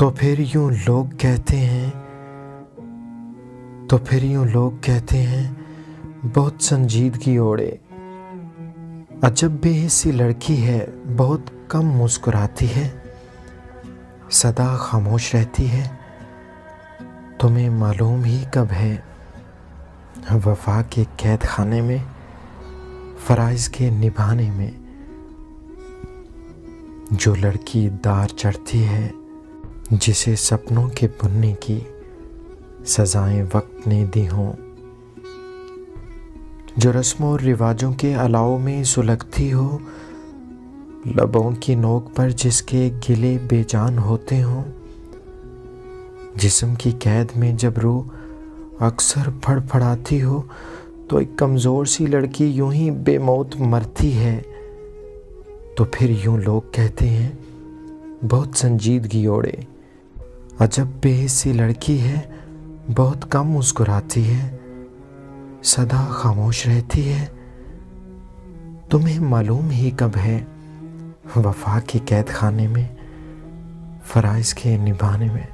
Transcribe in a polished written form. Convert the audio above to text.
तो फिर यूं लोग कहते हैं बहुत संजीदगी ओढ़े। अजब बेहिस्सी लड़की है, बहुत कम मुस्कुराती है, सदा खामोश रहती है। तुम्हें मालूम ही कब है वफा के कैद खाने में, फराइज के निभाने में जो लड़की दार चढ़ती है, जिसे सपनों के बुनने की सजाएं वक्त ने दी हों, जो रस्मों और रिवाजों के अलाव में सुलगती हो, लबों की नोक पर जिसके गिले बेजान होते हों, जिस्म की कैद में जब रूह अक्सर फड़फड़ाती हो, तो एक कमज़ोर सी लड़की यूं ही बेमौत मरती है। तो फिर यूं लोग कहते हैं बहुत संजीदगी ओढ़े। अजब बेहिस्सी लड़की है, बहुत कम मुस्कुराती है, सदा खामोश रहती है। तुम्हें मालूम ही कब है वफा के कैद खाने में, फराइज के निभाने में।